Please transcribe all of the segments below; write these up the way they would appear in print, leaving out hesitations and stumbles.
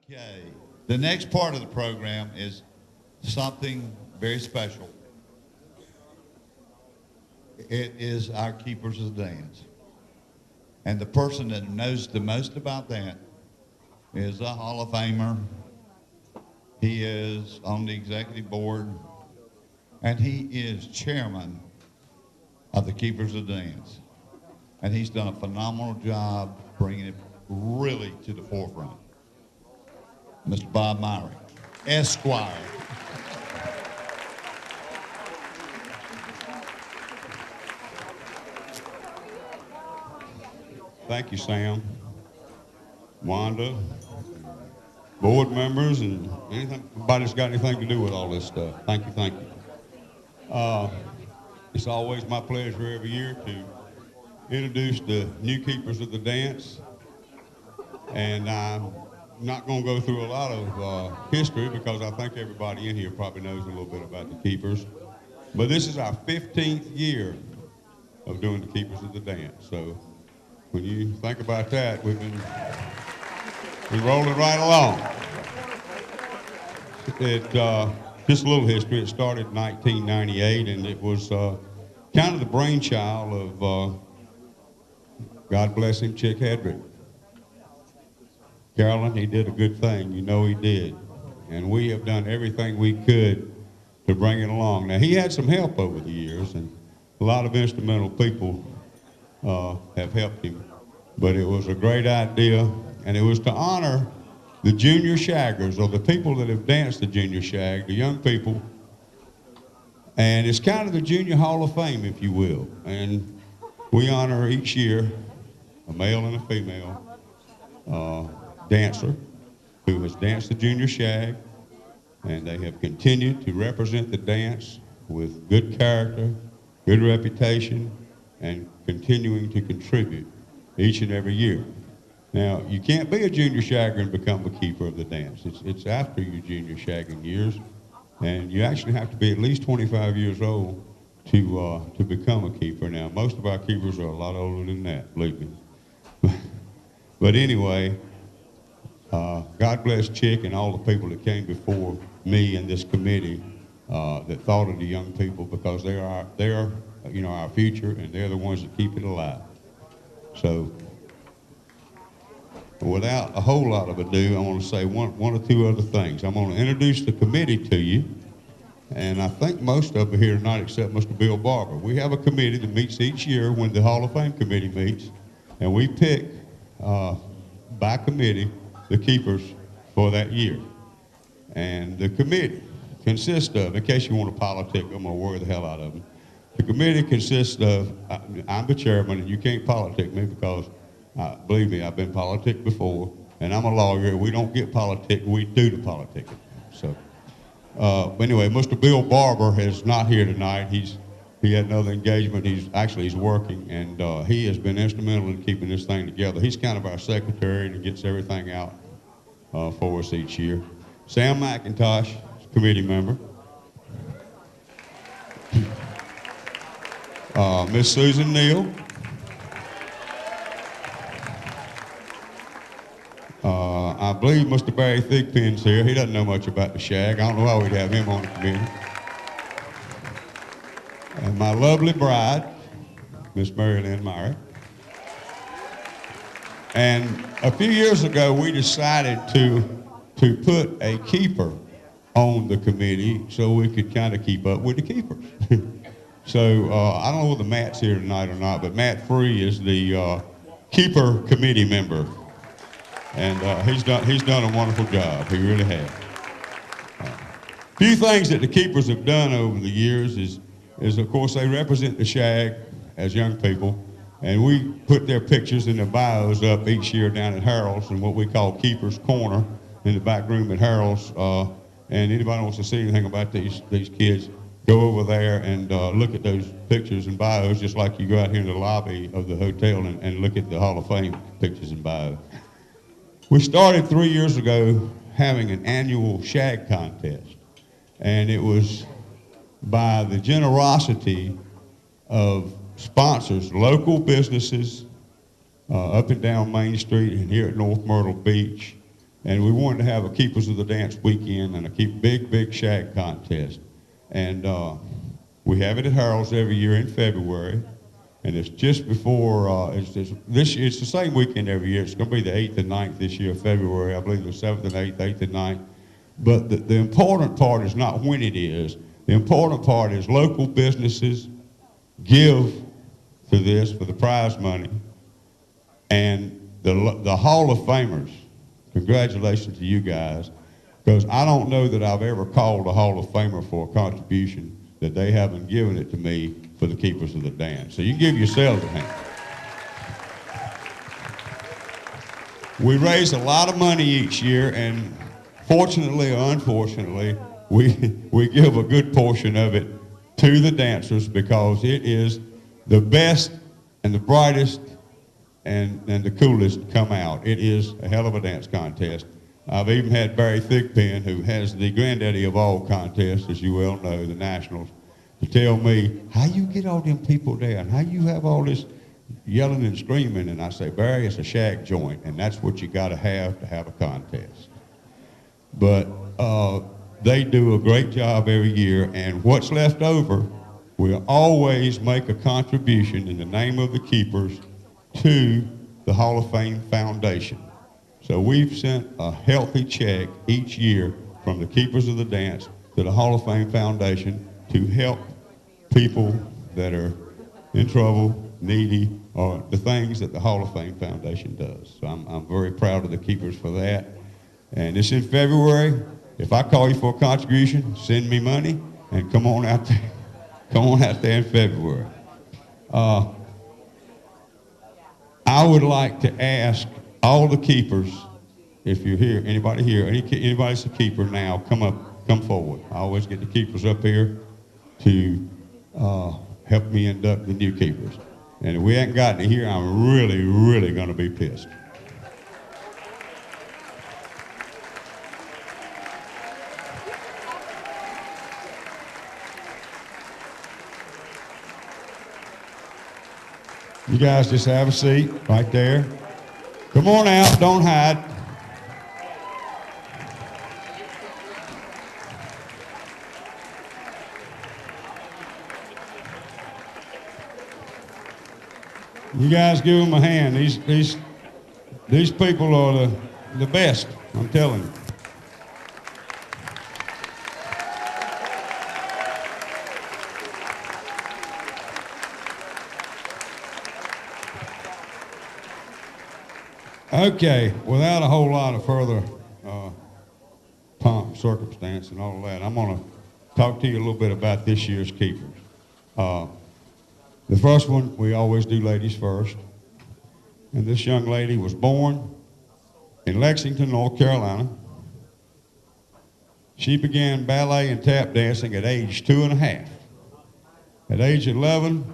Okay. The next part of the program is something very special. It is our Keepers of the Dance. And the person that knows the most about that is a Hall of Famer. He is on the executive board, and he is chairman of the Keepers of the Dance. And he's done a phenomenal job bringing it really to the forefront. Mr. Bob Myrick, Esquire. Thank you, Sam, Wanda, board members, and anybody that's got anything to do with all this stuff. Thank you, thank you. It's always my pleasure every year to introduce the new keepers of the dance. And I'm not going to go through a lot of history because I think everybody in here probably knows a little bit about the keepers. But this is our 15th year of doing the keepers of the dance. So when you think about that, we're rolling right along. Just a little history. It started in 1998, and it was kind of the brainchild of, God bless him, Chick Hedrick. Carolyn, he did a good thing. You know he did. And we have done everything we could to bring it along. Now, he had some help over the years, and a lot of instrumental people have helped him. But it was a great idea, and it was to honor the junior shaggers, or the people that have danced the junior shag, the young people. And it's kind of the Junior Hall of Fame, if you will. And we honor each year a male and a female dancer who has danced the junior shag, and they have continued to represent the dance with good character, good reputation, and continuing to contribute each and every year. Now, you can't be a junior shagger and become a keeper of the dance. It's after your junior shagging years, and you actually have to be at least 25 years old to become a keeper. Now, most of our keepers are a lot older than that, believe me. But anyway, God bless Chick and all the people that came before me and this committee that thought of the young people, because they're our future, and they're the ones that keep it alive. So, without a whole lot of ado, I want to say one or two other things. I'm going to introduce the committee to you, and I think most of them here tonight, except Mr. Bill Barber. We have a committee that meets each year when the Hall of Fame committee meets, and we pick by committee the keepers for that year. And the committee consists of, in case you want to politic, I'm going to worry the hell out of them. The committee consists of, I'm the chairman, and you can't politic me because, believe me, I've been politic before, and I'm a lawyer. We don't get politic, we do the politicking. So, anyway, Mr. Bill Barber is not here tonight. He had another engagement. He's working, and he has been instrumental in keeping this thing together. He's kind of our secretary and gets everything out for us each year. Sam McIntosh, committee member. Miss Susan Neal. I believe Mr. Barry Thigpen's here. He doesn't know much about the shag. I don't know why we'd have him on the committee. And my lovely bride, Miss Mary Lynn Myrick. And a few years ago, we decided to put a keeper on the committee so we could kind of keep up with the keepers. So I don't know whether Matt's here tonight or not, but Matt Free is the keeper committee member. And he's done a wonderful job. He really has. A few things that the keepers have done over the years is of course they represent the shag as young people, and we put their pictures and their bios up each year down at Harold's in what we call Keeper's Corner in the back room at Harold's. And anybody wants to see anything about these kids, go over there and look at those pictures and bios, just like you go out here in the lobby of the hotel and look at the Hall of Fame pictures and bios. We started 3 years ago having an annual shag contest, and it was by the generosity of sponsors, local businesses up and down Main Street and here at North Myrtle Beach, And we wanted to have a Keepers of the Dance weekend and a big shag contest. And we have it at Harold's every year in February. And it's just before, it's the same weekend every year. It's going to be the 8th and 9th this year, February. I believe the 7th and 8th, 8th and 9th. But the important part is not when it is. The important part is local businesses give to this for the prize money. And the Hall of Famers, congratulations to you guys, because I don't know that I've ever called a Hall of Famer for a contribution that they haven't given it to me for the Keepers of the Dance. So you give yourselves a hand. We raise a lot of money each year, and fortunately or unfortunately, we give a good portion of it to the dancers because it is the best and the brightest and the coolest come out. It is a hell of a dance contest. I've even had Barry Thigpen, who has the granddaddy of all contests, as you well know, the Nationals, to tell me, how you get all them people there and how you have all this yelling and screaming? And I say, Barry, it's a shag joint, and that's what you got to have a contest. But they do a great job every year, and what's left over, we'll always make a contribution in the name of the Keepers to the Hall of Fame Foundation. So we've sent a healthy check each year from the Keepers of the Dance to the Hall of Fame Foundation to help people that are in trouble, needy, or the things that the Hall of Fame Foundation does. So I'm very proud of the Keepers for that. And it's in February. If I call you for a contribution, send me money and come on out there. Come on out there in February. I would like to ask all the Keepers, if you're here, anybody here, anybody's a Keeper now, come forward. I always get the Keepers up here to help me induct the new Keepers. And if we haven't gotten it here, I'm really going to be pissed. You guys just have a seat right there. Come on out, don't hide. You guys give them a hand. These people are the best, I'm telling you. Okay, without a whole lot of further pomp, circumstance, and all of that, I'm going to talk to you a little bit about this year's Keepers. The first one, we always do ladies first. And this young lady was born in Lexington, North Carolina. She began ballet and tap dancing at age 2.5. At age 11,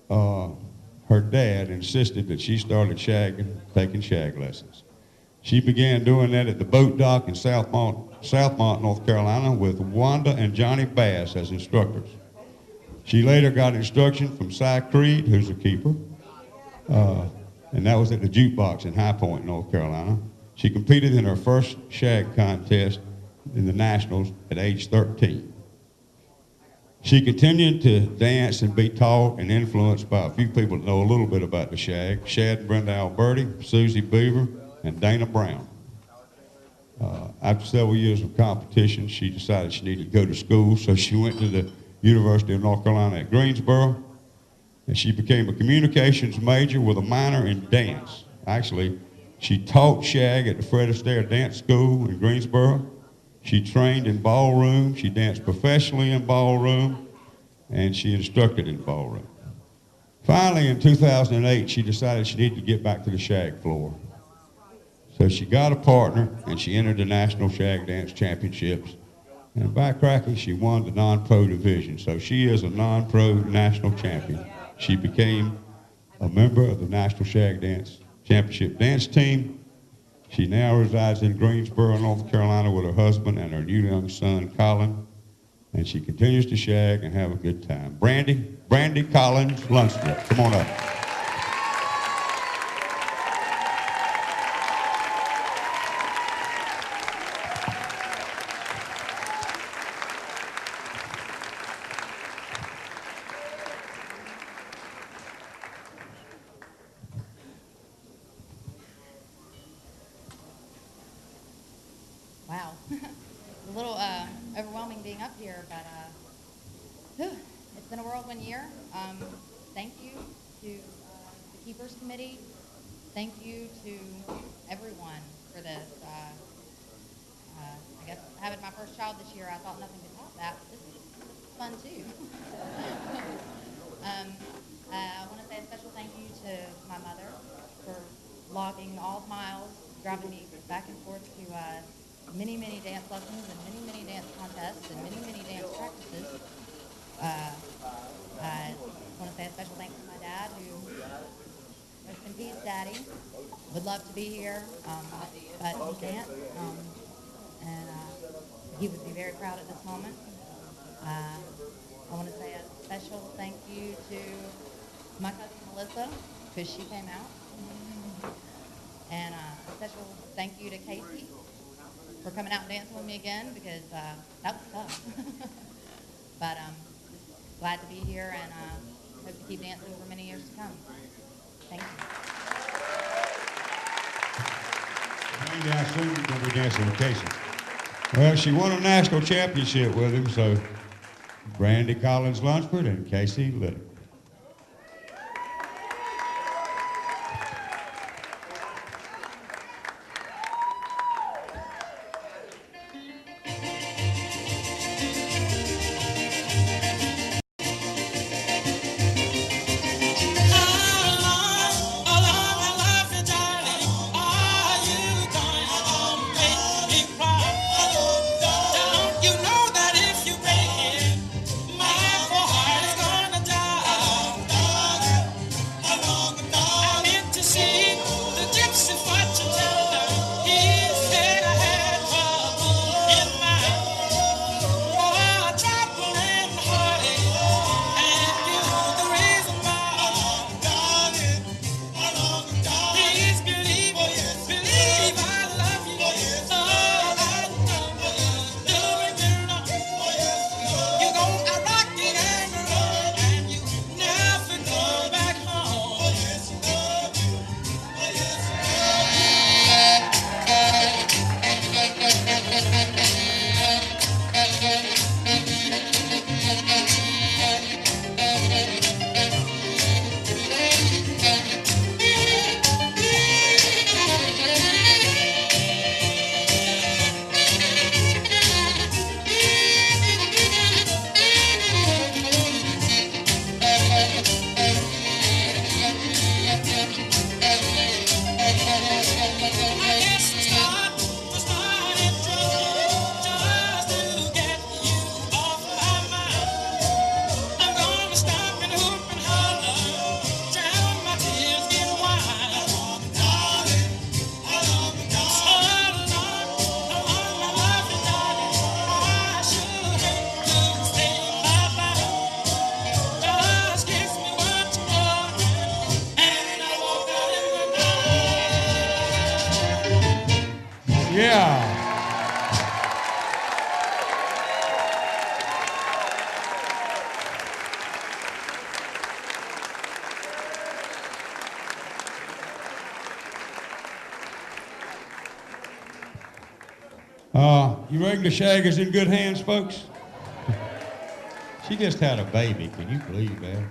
her dad insisted that she started shagging, taking shag lessons. She began doing that at the boat dock in Southmont, North Carolina, with Wanda and Johnny Bass as instructors. She later got instruction from Cy Creed, who's a Keeper, and that was at the Jukebox in High Point, North Carolina. She competed in her first shag contest in the Nationals at age 13. She continued to dance and be taught and influenced by a few people that know a little bit about the shag: Shad and Brenda Alberti, Susie Beaver, and Dana Browne. After several years of competition, she decided she needed to go to school, so she went to the University of North Carolina at Greensboro, and she became a communications major with a minor in dance. Actually, she taught shag at the Fred Astaire Dance School in Greensboro. She trained in ballroom, she danced professionally in ballroom, and she instructed in ballroom. Finally, in 2008, she decided she needed to get back to the shag floor. So she got a partner, and she entered the National Shag Dance Championships. And by cracking, she won the non-pro division. So she is a non-pro national champion. She became a member of the National Shag Dance Championship dance team. She now resides in Greensboro, North Carolina with her husband and her new young son, Colin. And she continues to shag and have a good time. Brandi Collins Lunsford, come on up. being up here, but it's been a whirlwind year. Thank you to the Keepers Committee. Thank you to everyone for this. I guess having my first child this year, I thought nothing could top that, but this is fun too. I want to say a special thank you to my mother for logging all the miles, driving me back and forth to many, many dance lessons and many, many dance contests and many, many dance practices. I want to say a special thanks to my dad, who, rest in peace, Daddy, would love to be here, but he can't. And he would be very proud at this moment. I want to say a special thank you to my cousin Melissa, because she came out. And a special thank you to Casey for coming out and dancing with me again, because that was tough. But glad to be here, and hope to keep dancing for many years to come. Thank you. Brandi, I assume you're going to be dancing with Casey. Well, she won a national championship with him, so Brandi Collins Lunsford and Casey Little. Yeah. You reckon the Shaggers in good hands, folks? She just had a baby. Can you believe that?